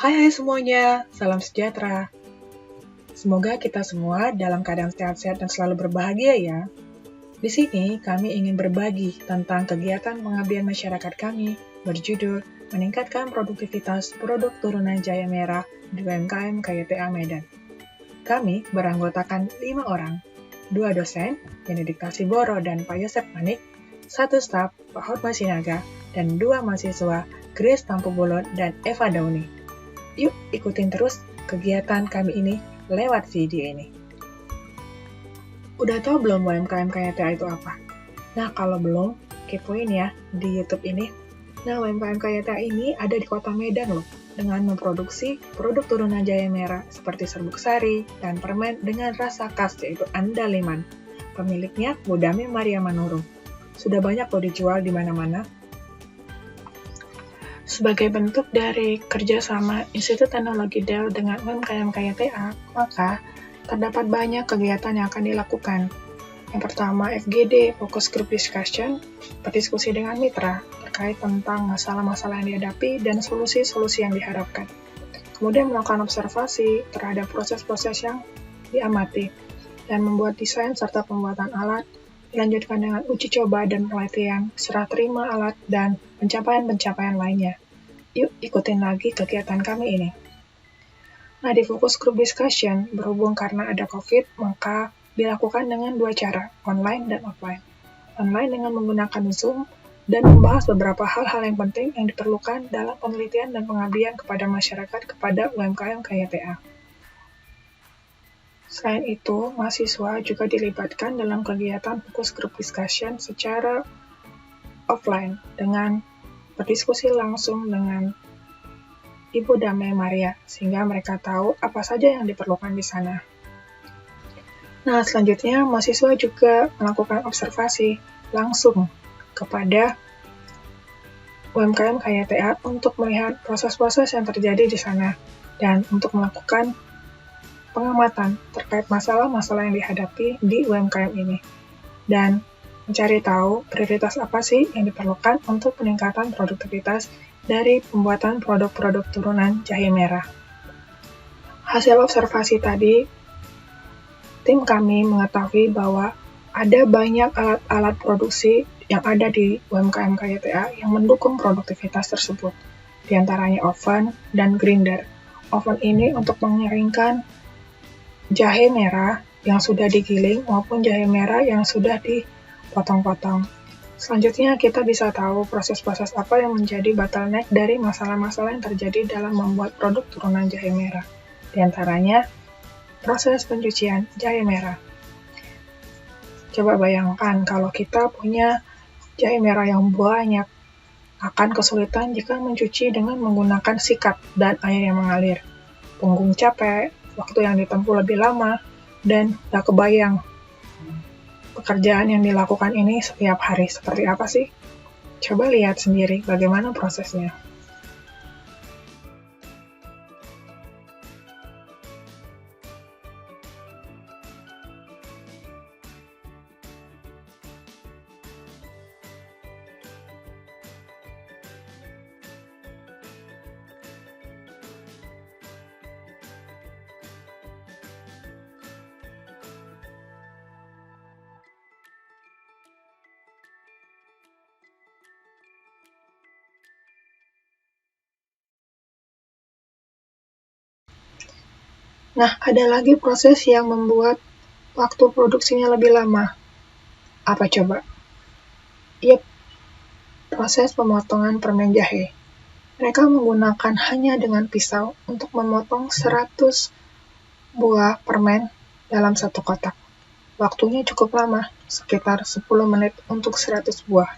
Hai semuanya, salam sejahtera. Semoga kita semua dalam keadaan sehat-sehat dan selalu berbahagia ya. Di sini kami ingin berbagi tentang kegiatan pengabdian masyarakat kami berjudul Meningkatkan Produktivitas Produk Turunan Jaya Merah di UMKM KYTA Medan. Kami beranggotakan 5 orang, 2 dosen, Benedict Siboro dan Pak Yosef Manik, 1 staf, Pak Hotma Sinaga, dan 2 mahasiswa, Grace Tampu-Bolon dan Eva Dauni. Yuk ikutin terus kegiatan kami ini lewat video ini. Udah tahu belum UMKM KYTA itu apa? Nah, kalau belum, kepoin ya di YouTube ini. Nah, UMKM KYTA ini ada di kota Medan loh, dengan memproduksi produk turunan Jaya Merah seperti serbuk sari dan permen dengan rasa khas yaitu andaliman. Pemiliknya Budame Maria Manurung. Sudah banyak loh dijual di mana-mana. Sebagai bentuk dari kerjasama Institut Teknologi Dell dengan UMKM KYTA, maka terdapat banyak kegiatan yang akan dilakukan. Yang pertama, FGD, Focus Group Discussion, berdiskusi dengan mitra terkait tentang masalah-masalah yang dihadapi dan solusi-solusi yang diharapkan. Kemudian melakukan observasi terhadap proses-proses yang diamati, dan membuat desain serta pembuatan alat, dilanjutkan dengan uji coba dan penelitian, serah terima alat, dan pencapaian-pencapaian lainnya. Yuk ikutin lagi kegiatan kami ini. Nah, di Focus Group Discussion, berhubung karena ada COVID, maka dilakukan dengan 2 cara, online dan offline. Online dengan menggunakan Zoom, dan membahas beberapa hal-hal yang penting yang diperlukan dalam penelitian dan pengabdian kepada masyarakat kepada UMKM KYTA. Selain itu, mahasiswa juga dilibatkan dalam kegiatan Focus Group Discussion secara offline dengan berdiskusi langsung dengan Ibu Dame Maria, sehingga mereka tahu apa saja yang diperlukan di sana. Nah, selanjutnya mahasiswa juga melakukan observasi langsung kepada UMKM KYTA untuk melihat proses-proses yang terjadi di sana dan untuk melakukan pengamatan terkait masalah-masalah yang dihadapi di UMKM ini dan mencari tahu prioritas apa sih yang diperlukan untuk peningkatan produktivitas dari pembuatan produk-produk turunan jahe merah. Hasil observasi tadi, tim kami mengetahui bahwa ada banyak alat-alat produksi yang ada di UMKM KYTA yang mendukung produktivitas tersebut, di antaranya oven dan grinder. Oven ini untuk mengeringkan jahe merah yang sudah digiling maupun jahe merah yang sudah dipotong-potong. Selanjutnya kita bisa tahu proses-proses apa yang menjadi bottleneck dari masalah-masalah yang terjadi dalam membuat produk turunan jahe merah. Di antaranya, proses pencucian jahe merah. Coba bayangkan kalau kita punya jahe merah yang banyak, akan kesulitan jika mencuci dengan menggunakan sikat dan air yang mengalir. Punggung capek, waktu yang ditempuh lebih lama, dan gak kebayang pekerjaan yang dilakukan ini setiap hari seperti apa sih? Coba lihat sendiri bagaimana prosesnya. Nah, ada lagi proses yang membuat waktu produksinya lebih lama. Apa coba? Yap, proses pemotongan permen jahe. Mereka menggunakan hanya dengan pisau untuk memotong 100 buah permen dalam satu kotak. Waktunya cukup lama, sekitar 10 menit untuk 100 buah.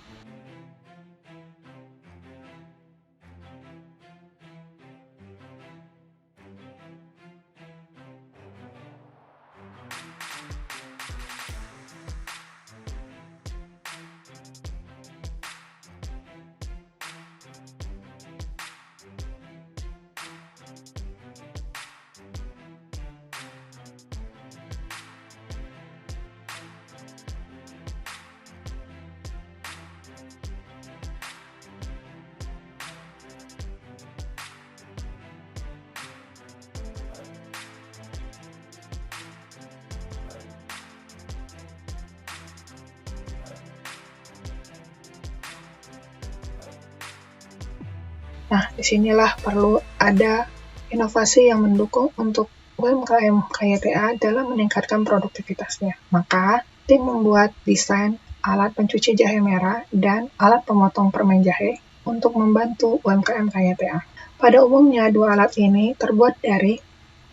Nah, disinilah perlu ada inovasi yang mendukung untuk UMKM KYTA dalam meningkatkan produktivitasnya. Maka, tim membuat desain alat pencuci jahe merah dan alat pemotong permen jahe untuk membantu UMKM KYTA. Pada umumnya, dua alat ini terbuat dari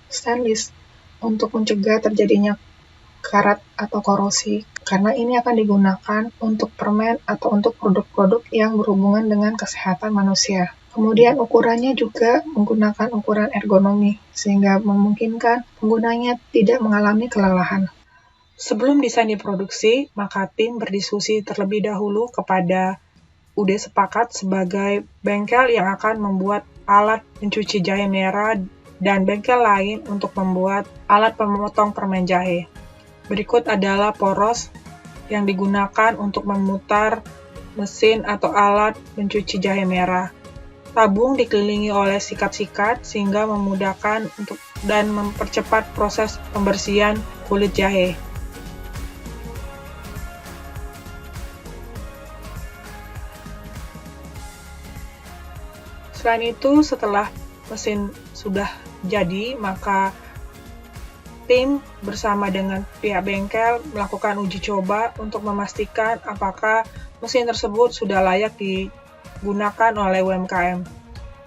stainless untuk mencegah terjadinya karat atau korosi, karena ini akan digunakan untuk permen atau untuk produk-produk yang berhubungan dengan kesehatan manusia. Kemudian ukurannya juga menggunakan ukuran ergonomi, sehingga memungkinkan penggunanya tidak mengalami kelelahan. Sebelum desain diproduksi, maka tim berdiskusi terlebih dahulu kepada UD Sepakat sebagai bengkel yang akan membuat alat pencuci jahe merah dan bengkel lain untuk membuat alat pemotong permen jahe. Berikut adalah poros yang digunakan untuk memutar mesin atau alat pencuci jahe merah. Tabung dikelilingi oleh sikat-sikat sehingga memudahkan untuk dan mempercepat proses pembersihan kulit jahe. Selain itu, setelah mesin sudah jadi, maka tim bersama dengan pihak bengkel melakukan uji coba untuk memastikan apakah mesin tersebut sudah layak digunakan oleh UMKM.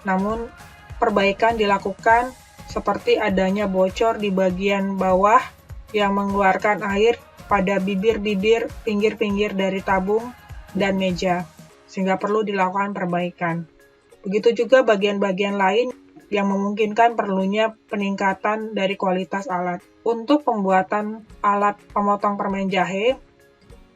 Namun, perbaikan dilakukan seperti adanya bocor di bagian bawah yang mengeluarkan air pada bibir-bibir pinggir-pinggir dari tabung dan meja, sehingga perlu dilakukan perbaikan. Begitu juga bagian-bagian lain yang memungkinkan perlunya peningkatan dari kualitas alat. Untuk pembuatan alat pemotong permen jahe,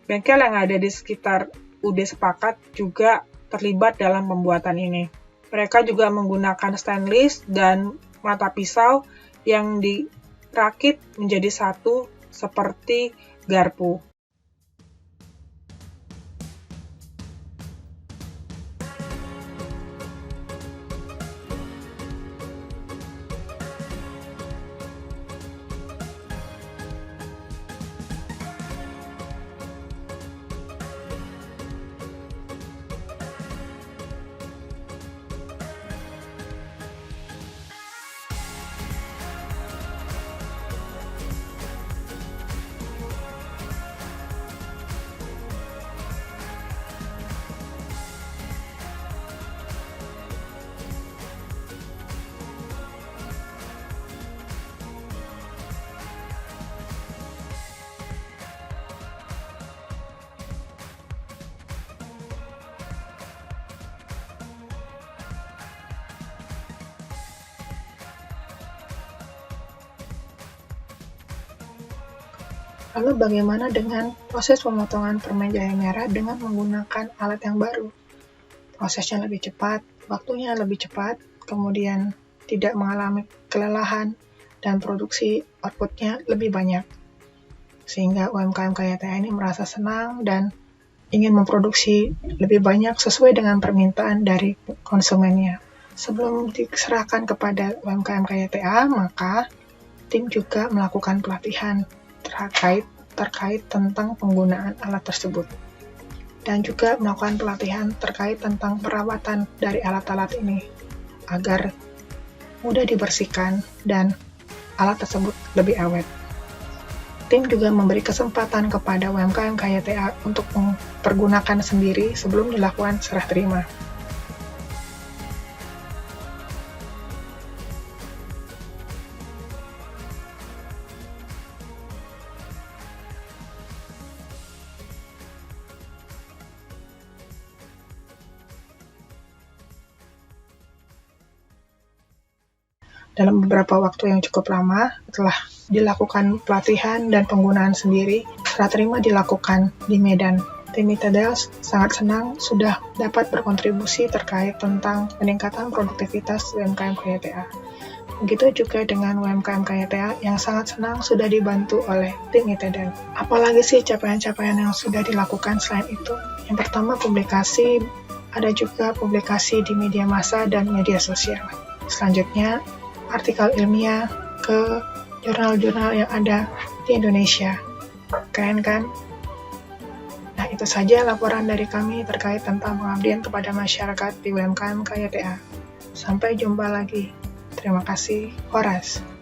bengkel yang ada di sekitar UD Sepakat juga terlibat dalam pembuatan ini. Mereka juga menggunakan stainless dan mata pisau yang dirakit menjadi satu seperti garpu. Lalu bagaimana dengan proses pemotongan permen jahe merah dengan menggunakan alat yang baru? Prosesnya lebih cepat, waktunya lebih cepat, kemudian tidak mengalami kelelahan, dan produksi outputnya lebih banyak. Sehingga UMKM KYTA ini merasa senang dan ingin memproduksi lebih banyak sesuai dengan permintaan dari konsumennya. Sebelum diserahkan kepada UMKM KYTA, maka tim juga melakukan pelatihan terkait tentang penggunaan alat tersebut, dan juga melakukan pelatihan terkait tentang perawatan dari alat-alat ini agar mudah dibersihkan dan alat tersebut lebih awet. Tim juga memberi kesempatan kepada UMKM KYTA untuk mempergunakan sendiri sebelum dilakukan serah terima. Dalam beberapa waktu yang cukup lama, setelah dilakukan pelatihan dan penggunaan sendiri, serah terima dilakukan di Medan. Tim Itadels sangat senang sudah dapat berkontribusi terkait tentang peningkatan produktivitas UMKM KYTA. Begitu juga dengan UMKM KYTA yang sangat senang sudah dibantu oleh tim Itadel. Apalagi sih capaian-capaian yang sudah dilakukan selain itu? Yang pertama publikasi, ada juga publikasi di media massa dan media sosial. Selanjutnya, artikel ilmiah ke jurnal-jurnal yang ada di Indonesia. Keren kan? Nah, itu saja laporan dari kami terkait tentang pengabdian kepada masyarakat di UMKM KYTA. Sampai jumpa lagi. Terima kasih, Horas.